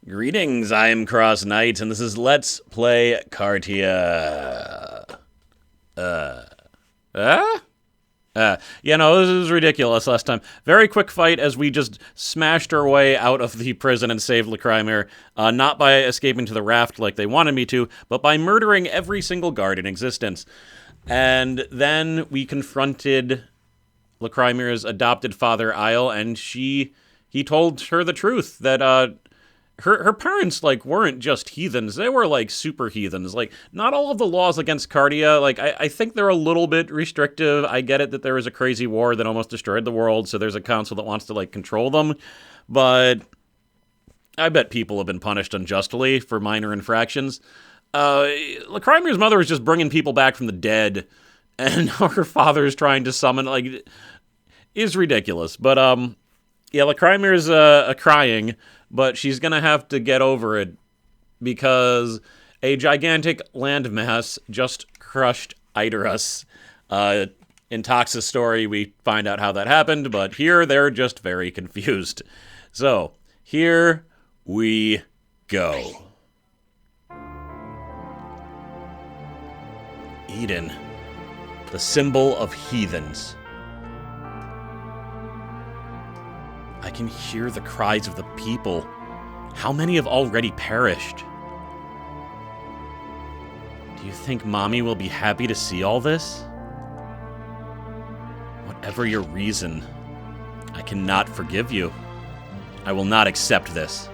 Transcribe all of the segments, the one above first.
Greetings, I am CrossKnights, and this is Let's Play Kartia. This is ridiculous last time. Very quick fight as we just smashed our way out of the prison and saved Lacryma, not by escaping to the raft like they wanted me to, but by murdering every single guard in existence. And then we confronted Lacryma's adopted father, Isle, and he told her the truth, that, Her parents, weren't just heathens. They were, super heathens. Not all of the laws against Kartia, I think they're a little bit restrictive. I get it that there was a crazy war that almost destroyed the world, so there's a council that wants to, control them. But I bet people have been punished unjustly for minor infractions. Lacryma's mother was just bringing people back from the dead, and her father's trying to summon, is ridiculous. But, Lacryma's crying, but she's going to have to get over it because a gigantic landmass just crushed Iderus. In Tox's story, we find out how that happened, but here they're just very confused. So, here we go. Eden, the symbol of heathens. I can hear the cries of the people. How many have already perished? Do you think Mommy will be happy to see all this? Whatever your reason, I cannot forgive you. I will not accept this.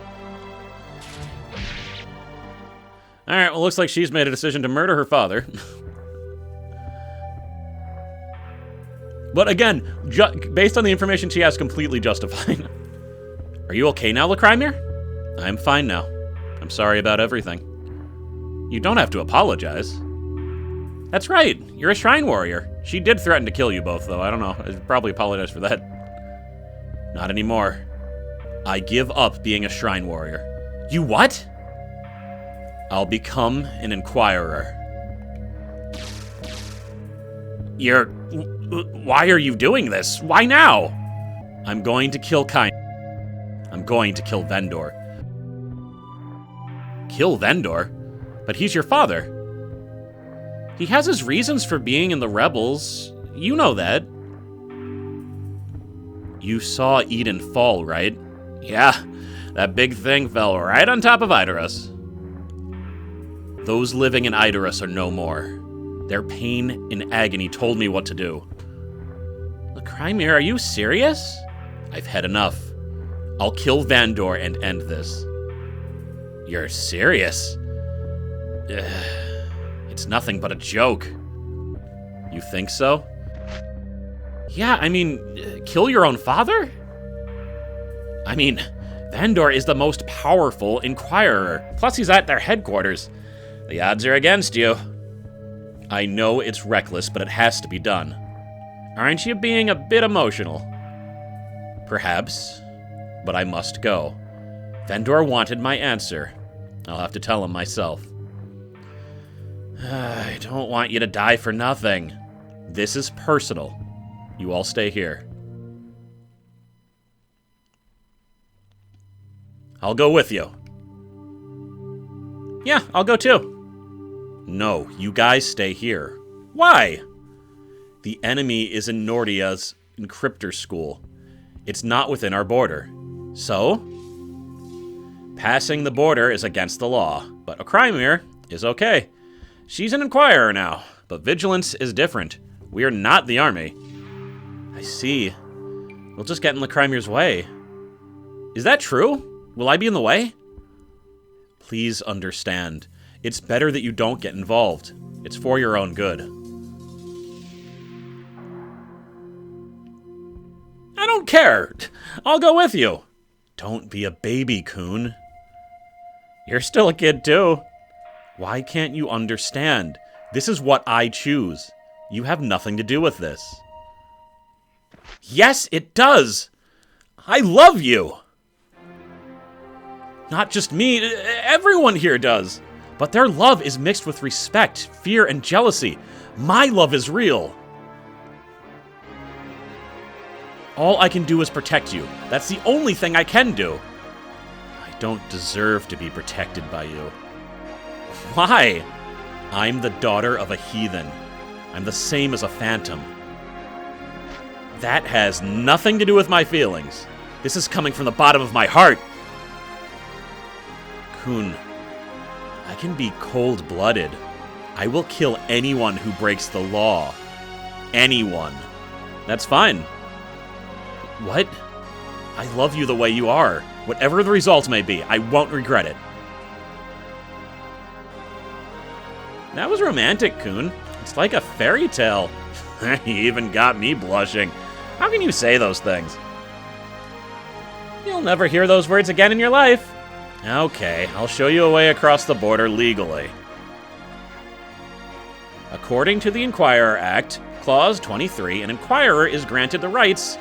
Alright, well, looks like she's made a decision to murder her father. But again, based on the information she has, completely justified. Are you okay now, Lacryma? I'm fine now. I'm sorry about everything. You don't have to apologize. That's right, you're a shrine warrior. She did threaten to kill you both, though. I don't know, I'd probably apologize for that. Not anymore. I give up being a shrine warrior. You what? I'll become an inquirer. Why are you doing this? Why now? I'm going to kill I'm going to kill Vendor. Kill Vendor? But he's your father. He has his reasons for being in the rebels. You know that. You saw Eden fall, right? Yeah, that big thing fell right on top of Iderus. Those living in Iderus are no more. Their pain and agony told me what to do. Lacryma, are you serious? I've had enough. I'll kill Vandor and end this. You're serious? It's nothing but a joke. You think so? Yeah, I mean, kill your own father? I mean, Vandor is the most powerful Inquirer. Plus, he's at their headquarters. The odds are against you. I know it's reckless, but it has to be done. Aren't you being a bit emotional? Perhaps, but I must go. Vendor wanted my answer. I'll have to tell him myself. I don't want you to die for nothing. This is personal. You all stay here. I'll go with you. Yeah, I'll go too. No, you guys stay here. Why? The enemy is in Nordia's encryptor school. It's not within our border. So? Passing the border is against the law, but Lacryma is okay. She's an Inquirer now, but vigilance is different. We are not the army. I see. We'll just get in Lacryma's way. Is that true? Will I be in the way? Please understand. It's better that you don't get involved. It's for your own good. I don't care. I'll go with you. Don't be a baby, Coon. You're still a kid, too. Why can't you understand? This is what I choose. You have nothing to do with this. Yes, it does. I love you. Not just me. Everyone here does. But their love is mixed with respect, fear, and jealousy. My love is real. All I can do is protect you. That's the only thing I can do. I don't deserve to be protected by you. Why? I'm the daughter of a heathen. I'm the same as a phantom. That has nothing to do with my feelings. This is coming from the bottom of my heart. Kun, I can be cold-blooded. I will kill anyone who breaks the law. Anyone. That's fine. What? I love you the way you are. Whatever the result may be, I won't regret it. That was romantic, Kun. It's like a fairy tale. You even got me blushing. How can you say those things? You'll never hear those words again in your life. Okay, I'll show you a way across the border legally. According to the Inquirer Act, Clause 23, an inquirer is granted the rights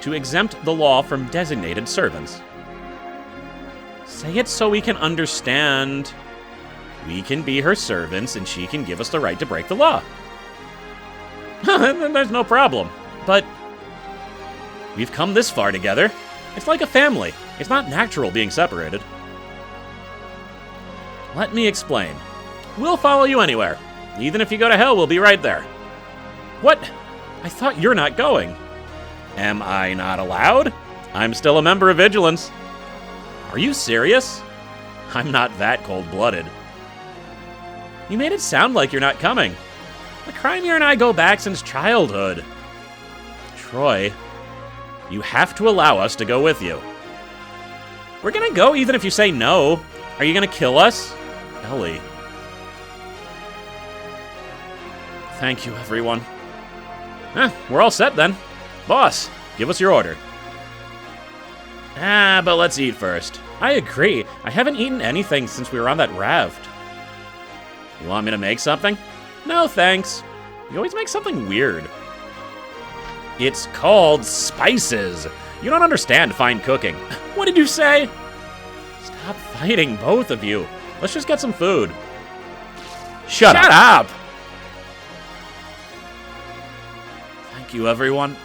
to exempt the law from designated servants. Say it so we can understand. We can be her servants, and she can give us the right to break the law. There's no problem. But we've come this far together. It's like a family. It's not natural being separated. Let me explain. We'll follow you anywhere. Even if you go to hell, we'll be right there. What? I thought you're not going. Am I not allowed? I'm still a member of Vigilance. Are you serious? I'm not that cold-blooded. You made it sound like you're not coming. Lacryma and I go back since childhood. Troy, you have to allow us to go with you. We're gonna go even if you say no. Are you gonna kill us? Ellie. Thank you, everyone. We're all set then. Boss, give us your order. But let's eat first. I agree. I haven't eaten anything since we were on that raft. You want me to make something? No, thanks. You always make something weird. It's called spices. You don't understand fine cooking. What did you say? Stop fighting, both of you. Let's just get some food. Shut up! Thank you, everyone.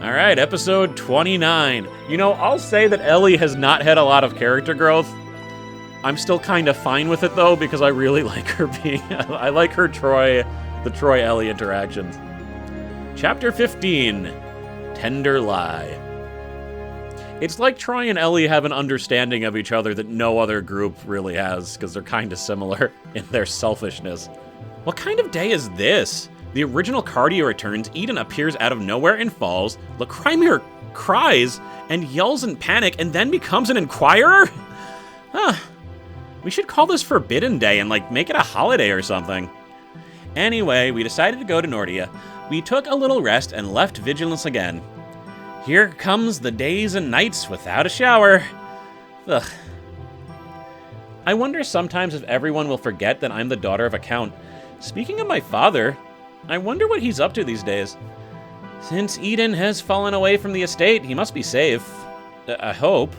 All right, episode 29. You know, I'll say that Ellie has not had a lot of character growth. I'm still kind of fine with it, though, because I really like her being... I like her the Troy-Ellie interactions. Chapter 15, Tender Lie. It's like Troy and Ellie have an understanding of each other that no other group really has, because they're kind of similar in their selfishness. What kind of day is this? The original Kartia returns, Eden appears out of nowhere and falls, Lacryma cries and yells in panic and then becomes an inquirer? We should call this Forbidden Day and, make it a holiday or something. Anyway, we decided to go to Nordia. We took a little rest and left Vigilance again. Here comes the days and nights without a shower. Ugh. I wonder sometimes if everyone will forget that I'm the daughter of a count. Speaking of my father, I wonder what he's up to these days. Since Eden has fallen away from the estate, he must be safe. I hope.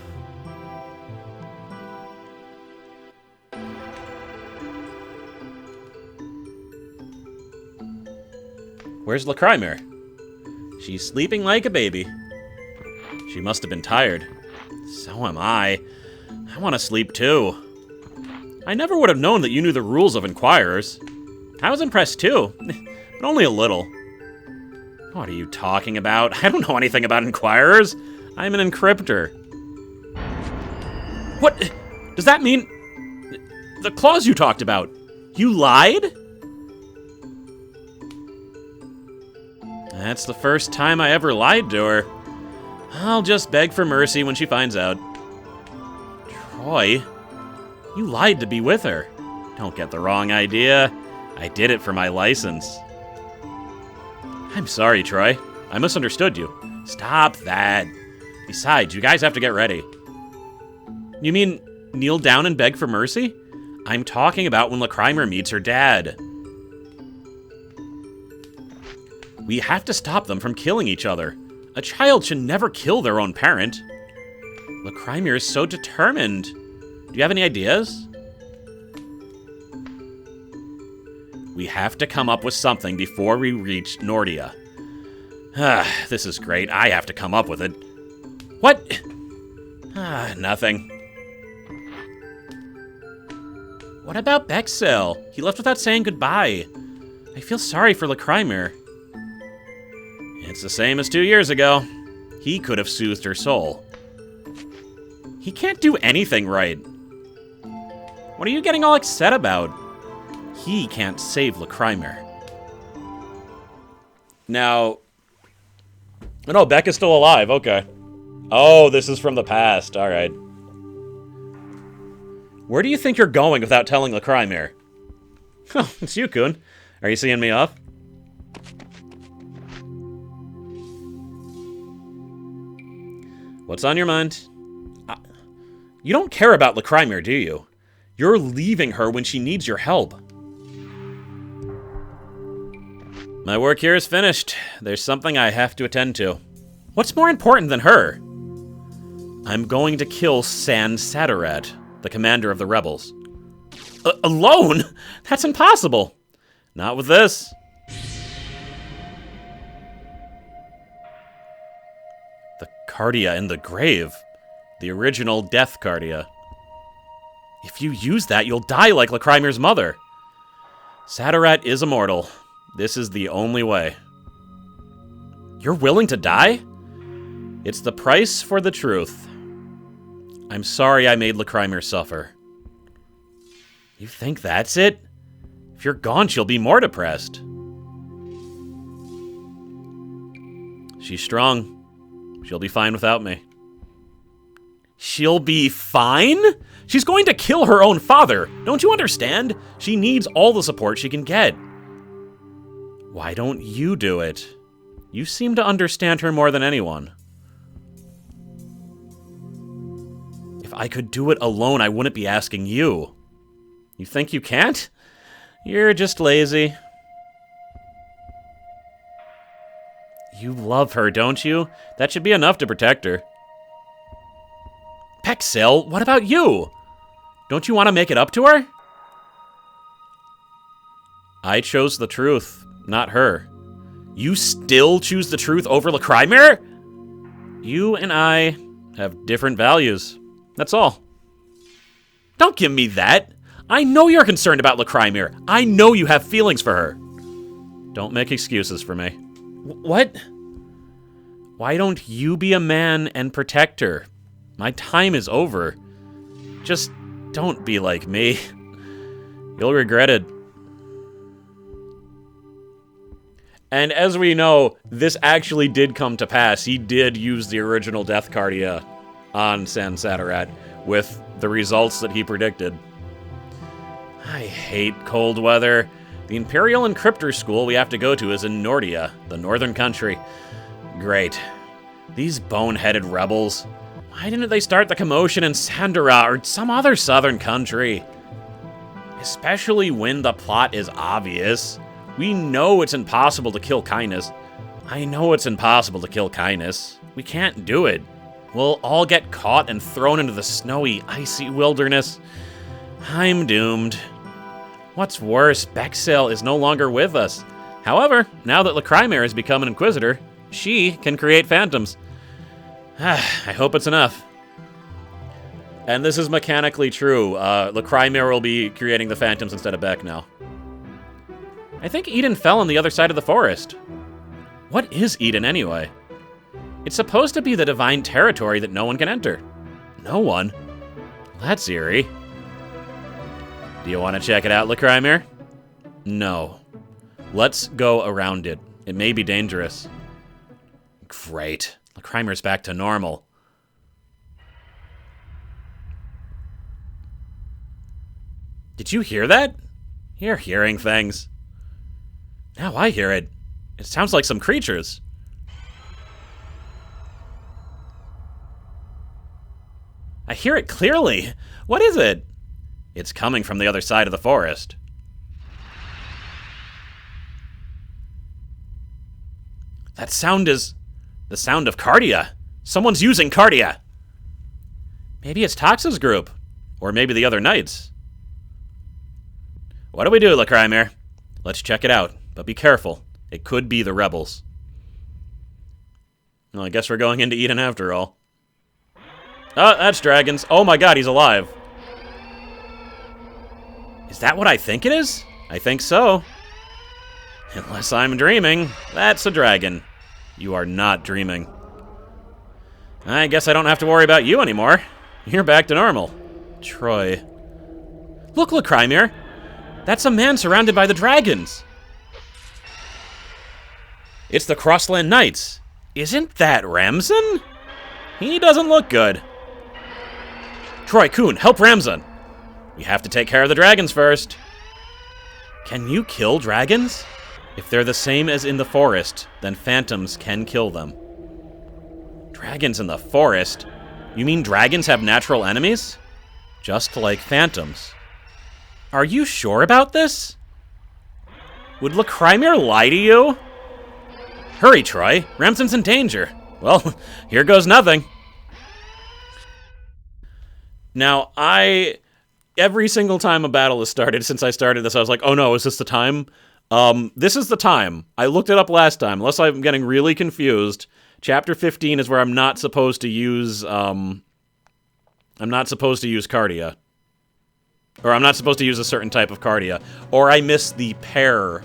Where's Lacryma? She's sleeping like a baby. She must have been tired. So am I. I want to sleep too. I never would have known that you knew the rules of Inquirers. I was impressed too, but only a little. What are you talking about? I don't know anything about Inquirers. I'm an encryptor. What? Does that mean... The clause you talked about? You lied? That's the first time I ever lied to her. I'll just beg for mercy when she finds out. Troy, you lied to be with her. Don't get the wrong idea. I did it for my license. I'm sorry, Troy. I misunderstood you. Stop that. Besides, you guys have to get ready. You mean kneel down and beg for mercy? I'm talking about when Lacryma meets her dad. We have to stop them from killing each other. A child should never kill their own parent. Lacryma is so determined. Do you have any ideas? We have to come up with something before we reach Nordia. This is great. I have to come up with it. What? Nothing. What about Bexel? He left without saying goodbye. I feel sorry for Lacryma. It's the same as 2 years ago. He could have soothed her soul. He can't do anything right. What are you getting all upset about? He can't save Lacryma. Now... Oh, no, Beck is still alive. Okay. Oh, this is from the past. All right. Where do you think you're going without telling Lacryma? Oh, it's you, Kun. Are you seeing me off? What's on your mind? You don't care about Lacryma, do you? You're leaving her when she needs your help. My work here is finished. There's something I have to attend to. What's more important than her? I'm going to kill San Sadarat, the commander of the rebels. Alone? That's impossible. Not with this. The Kartia in the grave. The original death Kartia. If you use that, you'll die like Lacryma's mother. Sadarat is immortal. This is the only way. You're willing to die? It's the price for the truth. I'm sorry I made Lacryma suffer. You think that's it? If you're gone, she'll be more depressed. She's strong. She'll be fine without me. She'll be fine? She's going to kill her own father. Don't you understand? She needs all the support she can get. Why don't you do it? You seem to understand her more than anyone. If I could do it alone, I wouldn't be asking you. You think you can't? You're just lazy. You love her, don't you? That should be enough to protect her. Pexel, what about you? Don't you want to make it up to her? I chose the truth, not her. You still choose the truth over Lacryma? You and I have different values. That's all. Don't give me that. I know you're concerned about Lacryma. I know you have feelings for her. Don't make excuses for me. What? Why don't you be a man and protect her? My time is over. Just don't be like me. You'll regret it. And as we know, this actually did come to pass. He did use the original Death Kartia on San Sadarat with the results that he predicted. I hate cold weather. The Imperial Encryptor school we have to go to is in Nordia, the northern country. Great. These boneheaded rebels. Why didn't they start the commotion in Sandara or some other southern country? Especially when the plot is obvious. We know it's impossible to kill kindness. I know it's impossible to kill kindness. We can't do it. We'll all get caught and thrown into the snowy, icy wilderness. I'm doomed. What's worse, Bexel is no longer with us. However, now that Lacryma has become an Inquisitor, she can create phantoms. I hope it's enough. And this is mechanically true. Lacryma will be creating the phantoms instead of Beck now. I think Eden fell on the other side of the forest. What is Eden anyway? It's supposed to be the divine territory that no one can enter. No one? That's eerie. Do you want to check it out, Lacryma? No. Let's go around it. It may be dangerous. Great. Lacryma's back to normal. Did you hear that? You're hearing things. Now I hear it. It sounds like some creatures. I hear it clearly. What is it? It's coming from the other side of the forest. That sound is the sound of Kartia. Someone's using Kartia. Maybe it's Toxa's group. Or maybe the other knights. What do we do, Lacryma? Let's check it out, but be careful. It could be the rebels. Well, I guess we're going into Eden after all. Oh, that's dragons. Oh my god, he's alive. Is that what I think it is? I think so. Unless I'm dreaming. That's a dragon. You are not dreaming. I guess I don't have to worry about you anymore. You're back to normal. Troy. Look, Lacryma. That's a man surrounded by the dragons. It's the CrossKnights. Isn't that Ramzan? He doesn't look good. Troy, Kuhn, help Ramzan. We have to take care of the dragons first. Can you kill dragons? If they're the same as in the forest, then phantoms can kill them. Dragons in the forest? You mean dragons have natural enemies? Just like phantoms. Are you sure about this? Would Lacryma lie to you? Hurry, Troy. Ramzan's in danger. Well, here goes nothing. Now, every single time a battle has started since I started this, I was like, oh no, is this the time? This is the time. I looked it up last time, unless I'm getting really confused. Chapter 15 is where I'm not supposed to use, Kartia. Or I'm not supposed to use a certain type of Kartia. Or I miss the pair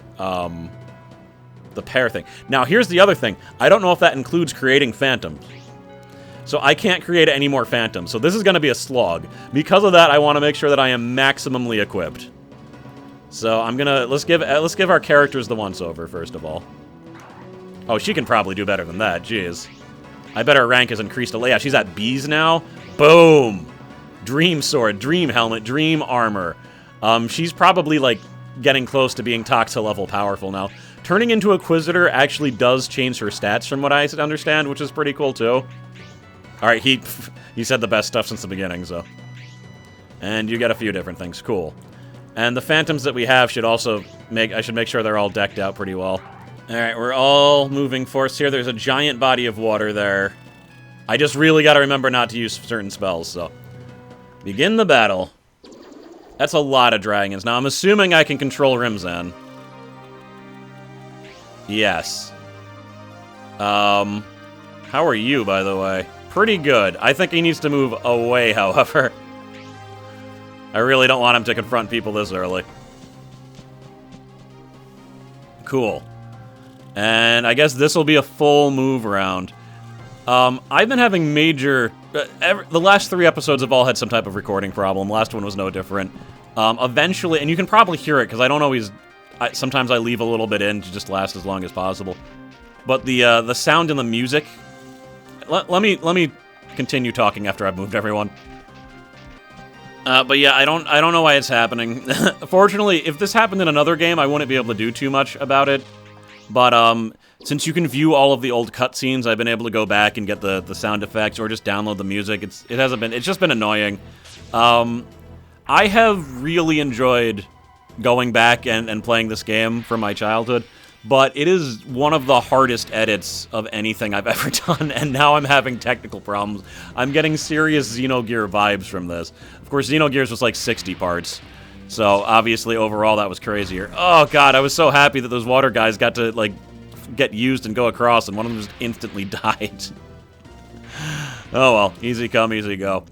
thing. Now, here's the other thing. I don't know if that includes creating phantoms. So I can't create any more phantoms. So this is going to be a slog. Because of that, I want to make sure that I am maximally equipped. So I'm gonna let's give our characters the once-over first of all. Oh, she can probably do better than that. Jeez, I bet her rank has increased a lot. Yeah, she's at B's now. Boom, Dream Sword, Dream Helmet, Dream Armor. She's probably like getting close to being Toxa level powerful now. Turning into Inquisitor actually does change her stats from what I understand, which is pretty cool too. All right, he said the best stuff since the beginning, so. And you get a few different things. Cool. And the phantoms that we have should also I should make sure they're all decked out pretty well. Alright, we're all moving force here. There's a giant body of water there. I just really gotta remember not to use certain spells, so. Begin the battle. That's a lot of dragons. Now, I'm assuming I can control Ramzan. Yes. How are you, by the way? Pretty good. I think he needs to move away, however. I really don't want him to confront people this early. Cool. And I guess this will be a full move round. I've been having major... the last 3 episodes have all had some type of recording problem. Last one was no different. Eventually, and you can probably hear it, because I don't always... sometimes I leave a little bit in to just last as long as possible. But the sound and the music... Let me continue talking after I've moved everyone. But yeah, I don't know why it's happening. Fortunately, if this happened in another game, I wouldn't be able to do too much about it. But since you can view all of the old cutscenes, I've been able to go back and get the sound effects or just download the music. It's just been annoying. I have really enjoyed going back and playing this game from my childhood, but it is one of the hardest edits of anything I've ever done, and now I'm having technical problems. I'm getting serious Xenogear vibes from this. Of course, Xenogears was like 60 parts, so obviously overall that was crazier. Oh god, I was so happy that those water guys got to like get used and go across, and one of them just instantly died. Oh well, easy come, easy go.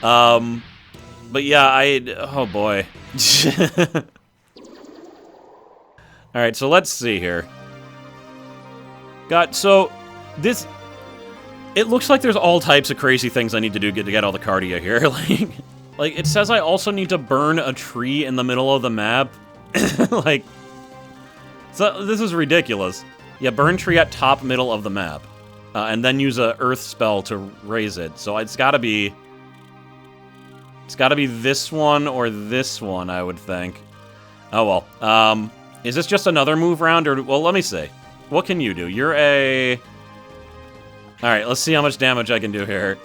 But yeah, oh boy. Alright, so let's see here. So this... It looks like there's all types of crazy things I need to do to get all the Kartia here. Like, it says I also need to burn a tree in the middle of the map. Like, so this is ridiculous. Yeah, burn tree at top middle of the map. And then use a earth spell to raise it. So it's gotta be... It's gotta be this one or this one, I would think. Oh well. Is this just another move round, or... Well, let me see. What can you do? You're a... Alright, let's see how much damage I can do here.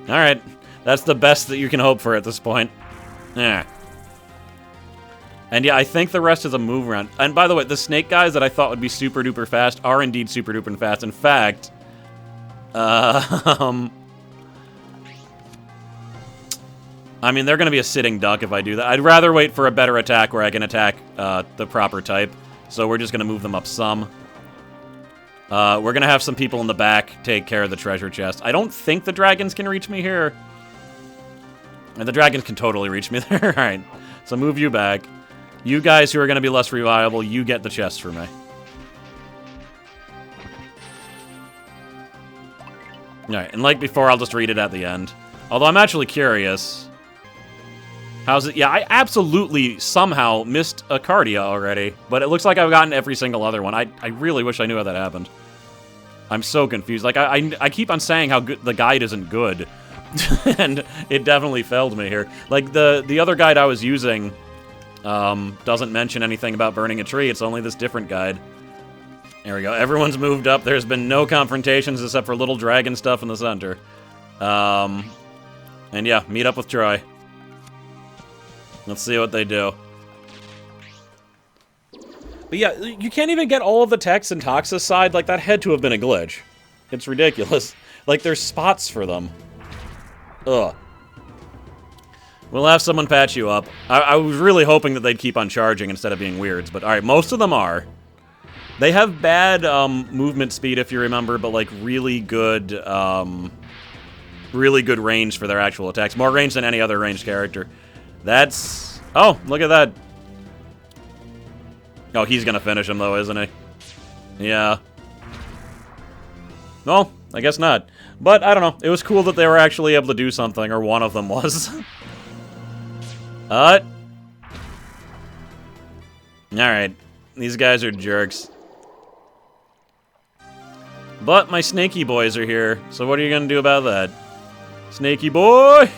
Alright. That's the best that you can hope for at this point. Yeah. And yeah, I think the rest is a move round. And by the way, the snake guys that I thought would be super duper fast are indeed super duper fast. In fact... I mean, they're going to be a sitting duck if I do that. I'd rather wait for a better attack where I can attack the proper type. So we're just going to move them up some. We're gonna have some people in the back take care of the treasure chest. I don't think the dragons can reach me here. And the dragons can totally reach me there. Alright, so move you back. You guys who are gonna be less reliable, you get the chest for me. Alright, and like before, I'll just read it at the end. Although I'm actually curious. How's it? Yeah, I absolutely somehow missed a Kartia already. But it looks like I've gotten every single other one. I really wish I knew how that happened. I'm so confused. Like, I keep on saying how good the guide isn't good. And it definitely failed me here. Like, the other guide I was using doesn't mention anything about burning a tree. It's only this different guide. There we go. Everyone's moved up. There's been no confrontations except for little dragon stuff in the center. And yeah, meet up with Troy. Let's see what they do. But yeah, you can't even get all of the text in Toxa's side. Like, that had to have been a glitch. It's ridiculous. Like, there's spots for them. Ugh. We'll have someone patch you up. I was really hoping that they'd keep on charging instead of being weirds, but alright, most of them are. They have bad movement speed, if you remember, but like really good range for their actual attacks. More range than any other ranged character. That's... Oh, look at that. Oh, he's gonna finish him though, isn't he? Yeah. No, I guess not. But, I don't know. It was cool that they were actually able to do something, or one of them was. Alright. These guys are jerks. But my snaky boys are here, so what are you gonna do about that? Snaky boy!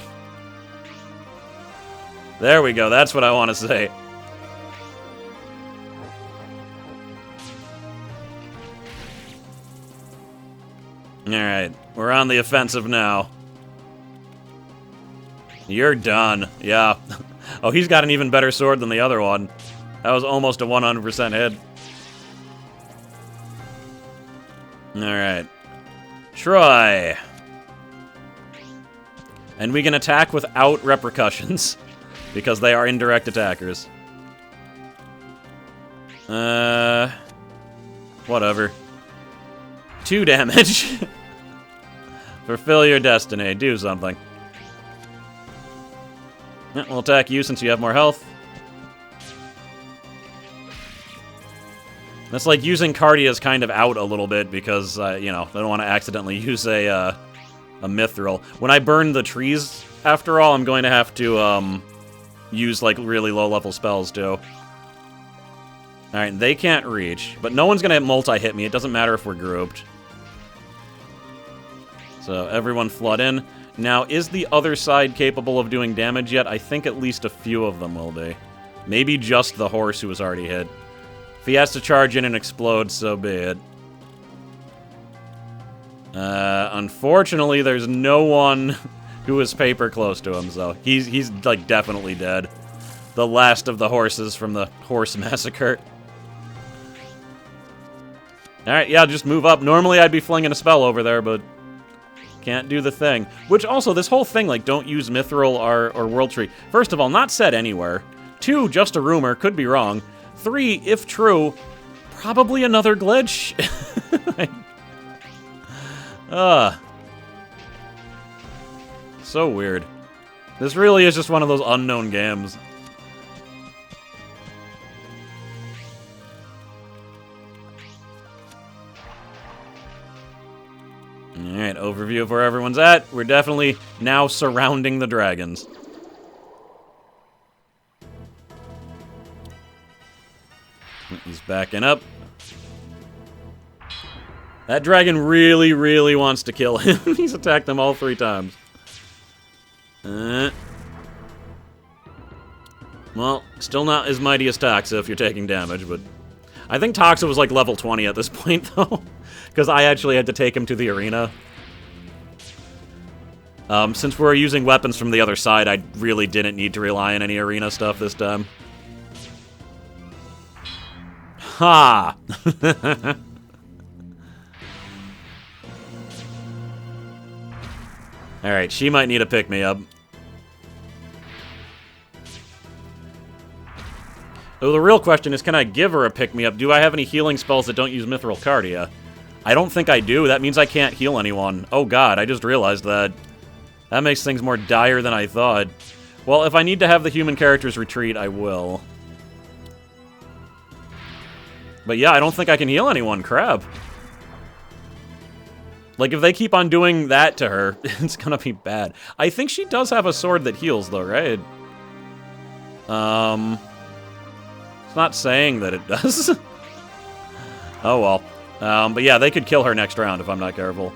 There we go, that's what I want to say. Alright, we're on the offensive now. You're done. Yeah. Oh, he's got an even better sword than the other one. That was almost a 100% hit. Alright. Troy. And we can attack without repercussions. Because they are indirect attackers. Whatever. 2 damage. Fulfill your destiny. Do something. Yeah, we'll attack you since you have more health. That's like using Kartia's kind of out a little bit because, you know, I don't want to accidentally use a mithril. When I burn the trees, after all, I'm going to have to use, like, really low-level spells, too. Alright, they can't reach, but no one's going to multi-hit me. It doesn't matter if we're grouped. So, everyone flood in. Now, is the other side capable of doing damage yet? I think at least a few of them will be. Maybe just the horse who was already hit. If he has to charge in and explode, so be it. Unfortunately, there's no one who is paper close to him, so he's like, definitely dead. The last of the horses from the horse massacre. Alright, yeah, just move up. Normally, I'd be flinging a spell over there, but can't do the thing. Which, also, this whole thing, like, don't use Mithril or World Tree. First of all, not said anywhere. 2, just a rumor, could be wrong. 3, if true, probably another glitch. So weird. This really is just one of those unknown games. Alright, overview of where everyone's at. We're definitely now surrounding the dragons. He's backing up. That dragon really, really wants to kill him. He's attacked them all 3 times. Well, still not as mighty as Toxa if you're taking damage, but... I think Toxa was like level 20 at this point, though. Because I actually had to take him to the arena. Since we're using weapons from the other side, I really didn't need to rely on any arena stuff this time. Ha! Alright, she might need a pick-me-up. Oh, the real question is, can I give her a pick-me-up? Do I have any healing spells that don't use Mithril Kartia? I don't think I do. That means I can't heal anyone. Oh god, I just realized that. That makes things more dire than I thought. Well, if I need to have the human characters retreat, I will. But yeah, I don't think I can heal anyone. Crap. Like, if they keep on doing that to her, it's gonna be bad. I think she does have a sword that heals, though, right? It's not saying that it does. Oh, well. But yeah, they could kill her next round if I'm not careful.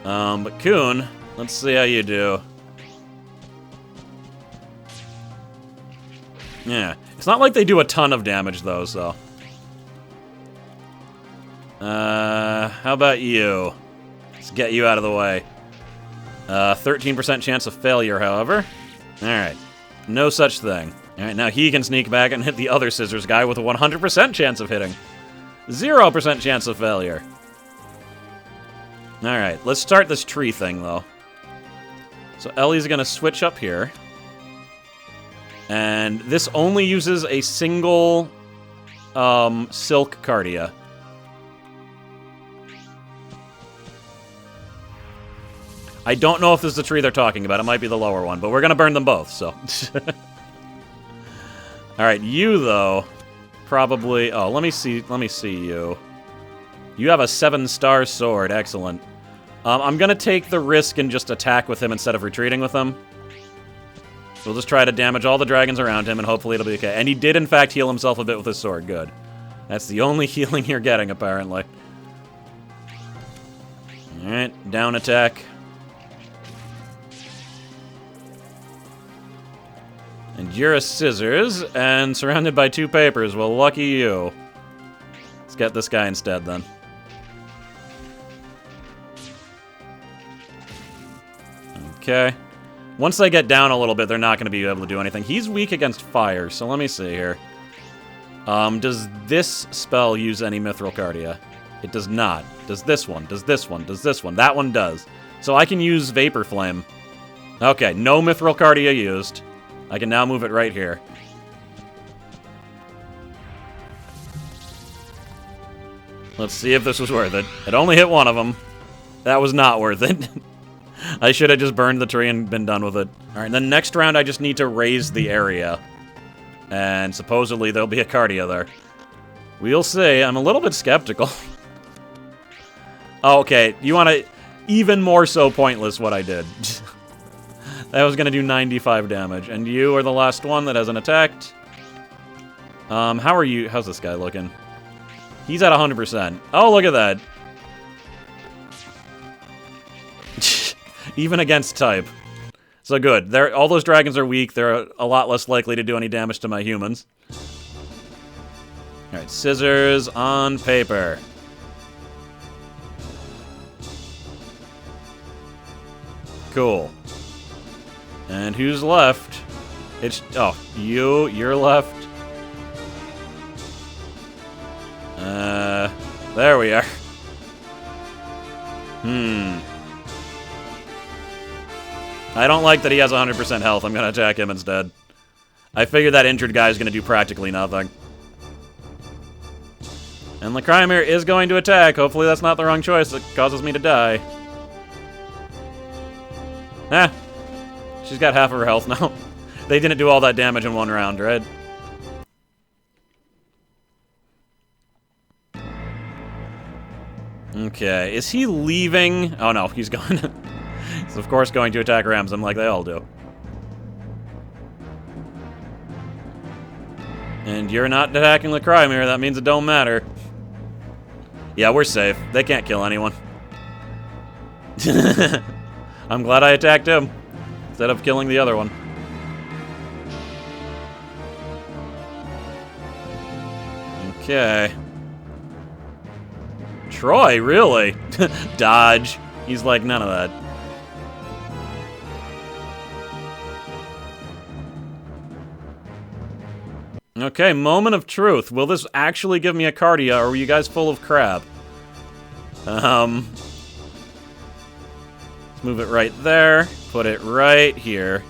But Kun, let's see how you do. Yeah. It's not like they do a ton of damage, though, so... how about you? Let's get you out of the way. 13% chance of failure, however. Alright. No such thing. Alright, now he can sneak back and hit the other scissors guy with a 100% chance of hitting. 0% chance of failure. Alright, let's start this tree thing, though. So Ellie's gonna switch up here. And this only uses a single silk Kartia. I don't know if this is the tree they're talking about. It might be the lower one, but we're gonna burn them both, so. Alright, you, though, probably... Oh, let me see you. You have a 7-star sword. Excellent. I'm gonna take the risk and just attack with him instead of retreating with him. We'll just try to damage all the dragons around him, and hopefully it'll be okay. And he did, in fact, heal himself a bit with his sword. Good. That's the only healing you're getting, apparently. Alright, down attack. And you're a scissors, and surrounded by 2 papers. Well, lucky you. Let's get this guy instead, then. Okay. Once they get down a little bit, they're not going to be able to do anything. He's weak against fire, so let me see here. Does this spell use any Mithril Kartia? It does not. Does this one? Does this one? Does this one? That one does. So I can use Vapor Flame. Okay, no Mithril Kartia used. I can now move it right here. Let's see if this was worth it. It only hit one of them. That was not worth it. I should have just burned the tree and been done with it. Alright, then next round I just need to raise the area. And supposedly there'll be a Kartia there. We'll see. I'm a little bit skeptical. Oh, okay. You want to... Even more so pointless what I did. That was going to do 95 damage. And you are the last one that hasn't attacked. How are you? How's this guy looking? He's at 100%. Oh, look at that. Even against type. So good. All those dragons are weak. They're a lot less likely to do any damage to my humans. Alright, scissors on paper. Cool. And who's left? It's... Oh, you're left. There we are. I don't like that he has 100% health. I'm gonna attack him instead. I figured that injured guy is gonna do practically nothing. And Lacryma is going to attack. Hopefully that's not the wrong choice that causes me to die. Ah. She's got half of her health now. They didn't do all that damage in one round, right? Okay, is he leaving? Oh no, he's going. He's of course going to attack Ramsam like they all do. And you're not attacking Lacryma, that means it don't matter. Yeah, we're safe. They can't kill anyone. I'm glad I attacked him instead of killing the other one. Okay. Troy, really? Dodge. He's like, none of that. Okay, moment of truth. Will this actually give me a Kartia, or were you guys full of crap? Let's move it right there. Put it right here.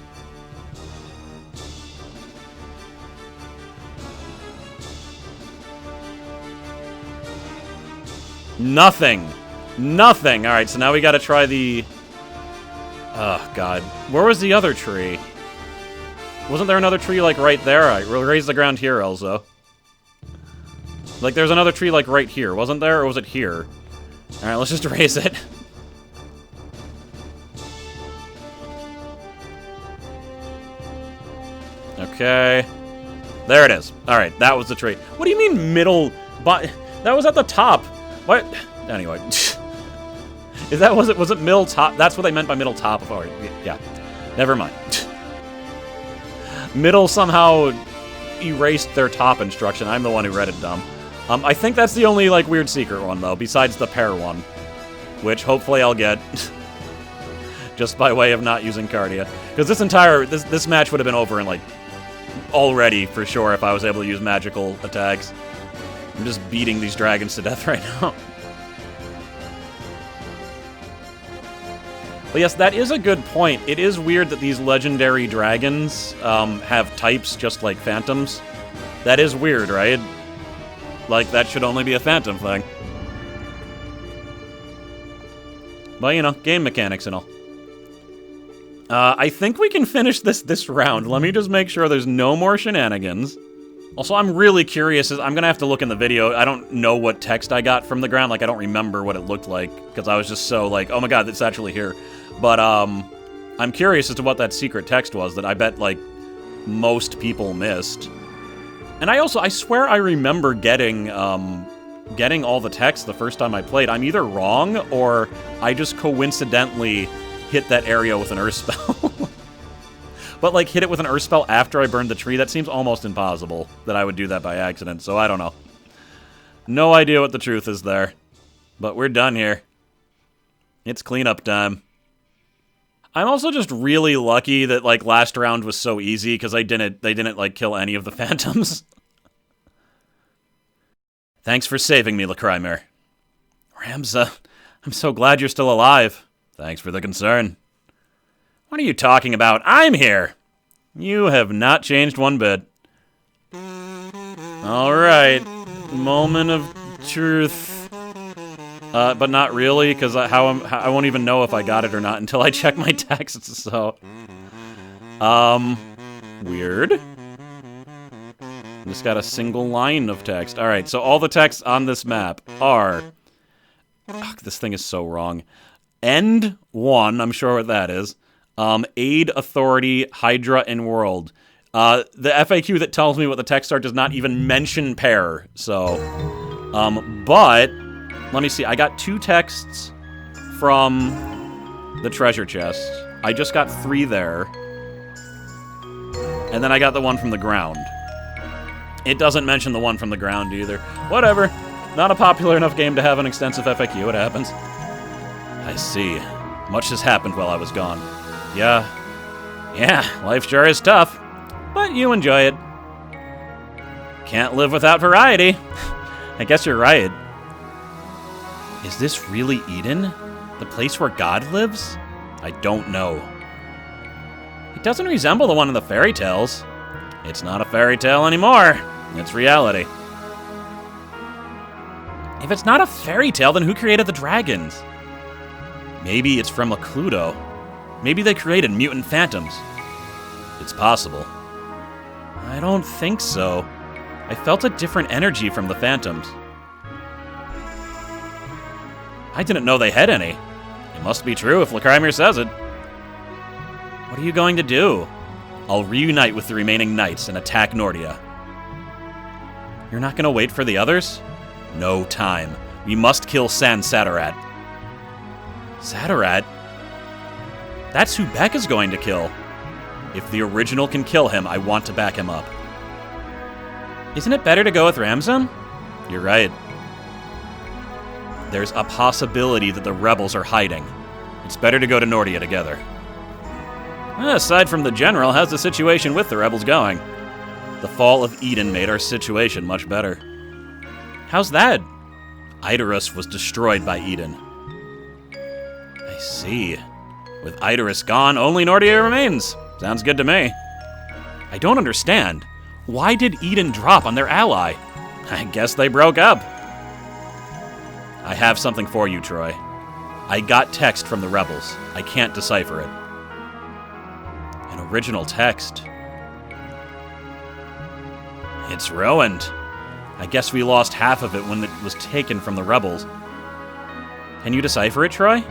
Nothing. Nothing. All right, so now we got to try the... Oh, God. Where was the other tree? Wasn't there another tree, like, right there? All right, we'll raise the ground here, Elzo. Like, there's another tree, like, right here. Wasn't there, or was it here? All right, let's just raise it. Okay. There it is. All right, that was the tree. What do you mean middle? But that was at the top. What? Anyway. Was it middle top? That's what they meant by middle top. All right, yeah. Never mind. Middle somehow erased their top instruction. I'm the one who read it dumb. I think that's the only, like, weird secret one, though, besides the pear one. Which, hopefully, I'll get. Just by way of not using Kartia. Because this match would have been over in, like, already, for sure, if I was able to use magical attacks. I'm just beating these dragons to death right now. But yes, that is a good point. It is weird that these legendary dragons have types just like phantoms. That is weird, right? Like, that should only be a phantom thing. But, you know, game mechanics and all. I think we can finish this round. Let me just make sure there's no more shenanigans. Also, I'm really curious. I'm going to have to look in the video. I don't know what text I got from the ground. Like, I don't remember what it looked like. Because I was just so like, oh my god, it's actually here. But, I'm curious as to what that secret text was that I bet, like, most people missed. And I swear I remember getting all the text the first time I played. I'm either wrong, or I just coincidentally hit that area with an earth spell. But, like, hit it with an earth spell after I burned the tree? That seems almost impossible that I would do that by accident, so I don't know. No idea what the truth is there. But we're done here. It's cleanup time. I'm also just really lucky that, like, last round was so easy, because they didn't, like, kill any of the phantoms. Thanks for saving me, Lacryma. Ramza, I'm so glad you're still alive. Thanks for the concern. What are you talking about? I'm here! You have not changed one bit. Alright. Moment of truth. But not really, because I won't even know if I got it or not until I check my texts, so... Weird. Just got a single line of text. Alright, so all the texts on this map are... Ugh, this thing is so wrong. End 1, I'm sure what that is. Aid, Authority, Hydra, and World. The FAQ that tells me what the texts are does not even mention pair, so... but... Let me see, I got 2 texts from the treasure chest. I just got 3 there. And then I got the one from the ground. It doesn't mention the one from the ground either. Whatever. Not a popular enough game to have an extensive FAQ, it happens. I see. Much has happened while I was gone. Yeah, life sure is tough. But you enjoy it. Can't live without variety. I guess you're right. Is this really Eden? The place where God lives? I don't know. It doesn't resemble the one in the fairy tales. It's not a fairy tale anymore. It's reality. If it's not a fairy tale, then who created the dragons? Maybe it's from Cluedo. Maybe they created mutant phantoms. It's possible. I don't think so. I felt a different energy from the phantoms. I didn't know they had any. It must be true if Lacryma says it. What are you going to do? I'll reunite with the remaining knights and attack Nordia. You're not going to wait for the others? No time. We must kill San Satarat. Satarat? That's who Beck is going to kill. If the original can kill him, I want to back him up. Isn't it better to go with Ramza? You're right. There's a possibility that the rebels are hiding. It's better to go to Nordia together. Aside from the general, how's the situation with the rebels going? The fall of Eden made our situation much better. How's that? Idarus was destroyed by Eden. I see. With Idarus gone, only Nordia remains. Sounds good to me. I don't understand. Why did Eden drop on their ally? I guess they broke up. I have something for you, Troy. I got text from the rebels. I can't decipher it. An original text. It's ruined. I guess we lost half of it when it was taken from the rebels. Can you decipher it, Troy?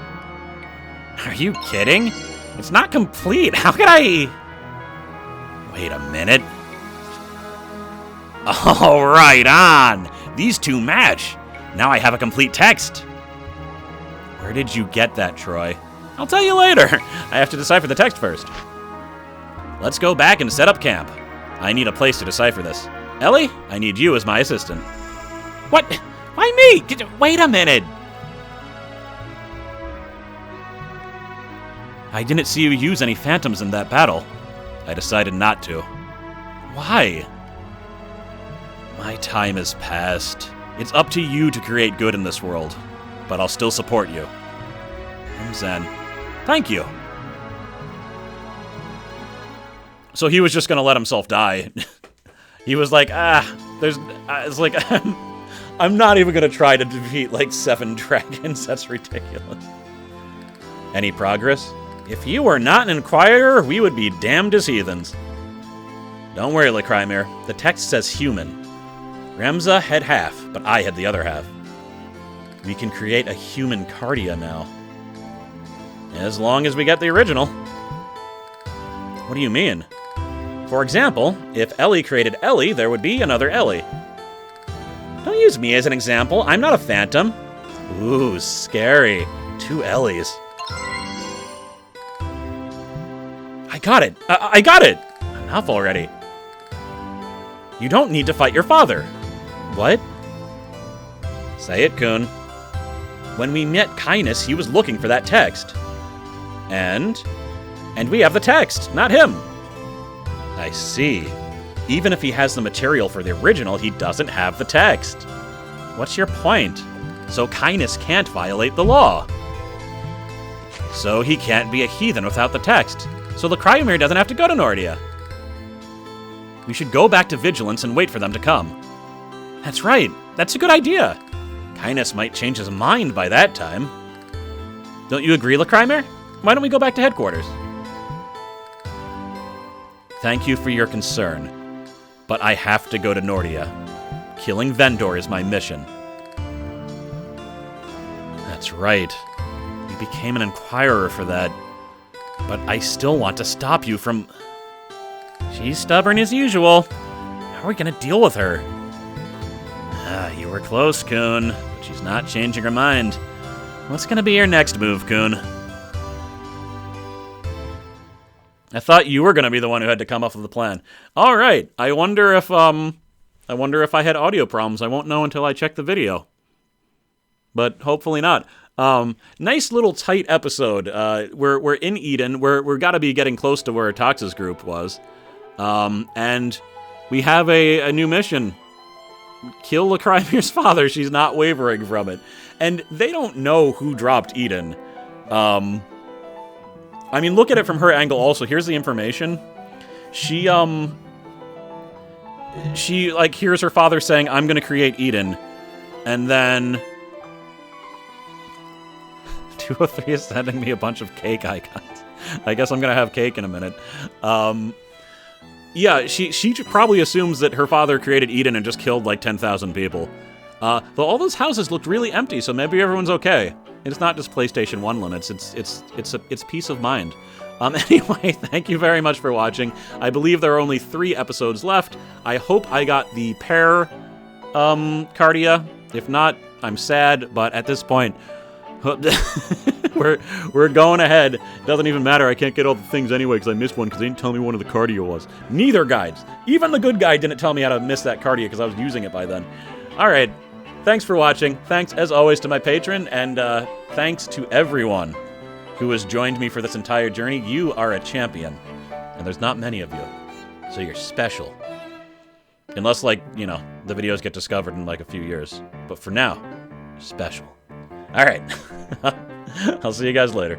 Are you kidding? It's not complete. How could I... Wait a minute. Oh, right on. These two match. Now I have a complete text. Where did you get that, Troy? I'll tell you later. I have to decipher the text first. Let's go back and set up camp. I need a place to decipher this. Ellie, I need you as my assistant. What? Why me? Wait a minute. I didn't see you use any phantoms in that battle. I decided not to. Why? My time has passed. It's up to you to create good in this world, but I'll still support you. I'm Zen. Thank you. So he was just gonna let himself die. He was like, it's like, I'm not even gonna try to defeat like 7 dragons. That's ridiculous. Any progress? If you were not an Inquirer, we would be damned as heathens. Don't worry, Lacryma. The text says human. Ramza had half, but I had the other half. We can create a human Kartia now. As long as we get the original. What do you mean? For example, if Ellie created Ellie, there would be another Ellie. Don't use me as an example. I'm not a phantom. Ooh, scary. 2 Ellies. I got it! I got it! Enough already. You don't need to fight your father. What? Say it, Kun. When we met Kindness, he was looking for that text. And we have the text, not him. I see. Even if he has the material for the original, he doesn't have the text. What's your point? So Kindness can't violate the law. So he can't be a heathen without the text. So Lacryma doesn't have to go to Nordia. We should go back to Vigilance and wait for them to come. That's right. That's a good idea. Kindness might change his mind by that time. Don't you agree, Lacryma? Why don't we go back to headquarters? Thank you for your concern, but I have to go to Nordia. Killing Vendor is my mission. That's right. You became an Inquirer for that. But I still want to stop you from... She's stubborn as usual. How are we going to deal with her? You were close, Kun, but she's not changing her mind. What's going to be your next move, Kun? I thought you were going to be the one who had to come up with the plan. All right. I wonder if I had audio problems. I won't know until I check the video. But hopefully not. Nice little tight episode. We're in Eden. We're got to be getting close to where Tox's group was. And we have a new mission. Kill Lacryma's father. She's not wavering from it. And they don't know who dropped Eden. I mean, look at it from her angle also. Here's the information. She like hears her father saying, "I'm gonna create Eden," and then 203 is sending me a bunch of cake icons. I guess I'm gonna have cake in a minute. Yeah, she probably assumes that her father created Eden and just killed like 10,000 people. Though all those houses looked really empty, so maybe everyone's okay. It's not just PlayStation 1 limits. It's peace of mind. Anyway, thank you very much for watching. I believe there are only 3 episodes left. I hope I got the pair Kartia. If not, I'm sad, but at this point, we're going ahead. It doesn't even matter. I can't get all the things anyway because I missed one because they didn't tell me one of the Kartia was. Neither guides. Even the good guide didn't tell me how to miss that Kartia because I was using it by then. All right. Thanks for watching. Thanks, as always, to my patron, and thanks to everyone who has joined me for this entire journey. You are a champion, and there's not many of you, so you're special. Unless, like, you know, the videos get discovered in, like, a few years. But for now, you're special. All right. I'll see you guys later.